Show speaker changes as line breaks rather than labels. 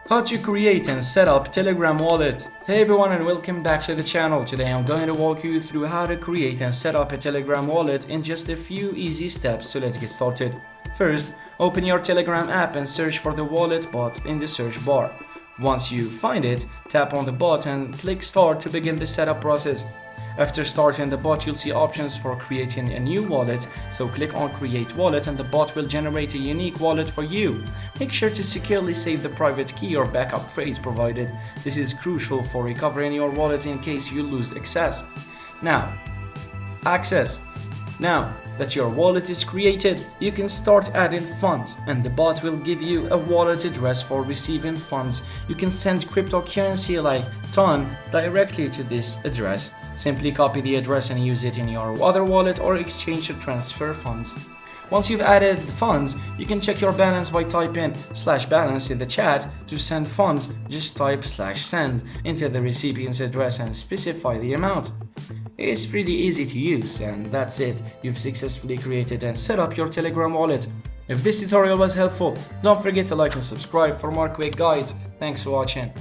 How to create and set up Telegram wallet. Hey everyone and welcome back to the channel. Today I'm going to walk you through how to create and set up a Telegram wallet in just a few easy steps, so let's get started. First, open your Telegram app and search for the wallet bot in the search bar. Once you find it, tap on the bot and click start to begin the setup process. After starting the bot, you'll see options for creating a new wallet, so click on create wallet and the bot will generate a unique wallet for you. Make sure to securely save the private key or backup phrase provided. This is crucial for recovering your wallet in case you lose access. Now that your wallet is created, you can start adding funds, and the bot will give you a wallet address for receiving funds. You can send cryptocurrency like TON directly to this address. Simply copy the address and use it in your other wallet or exchange to transfer funds. Once you've added funds, you can check your balance by typing /balance in the chat. To send funds, just type /send into the recipient's address and specify the amount. It's pretty easy to use, and that's it. You've successfully created and set up your Telegram wallet. If this tutorial was helpful, don't forget to like and subscribe for more quick guides. Thanks for watching.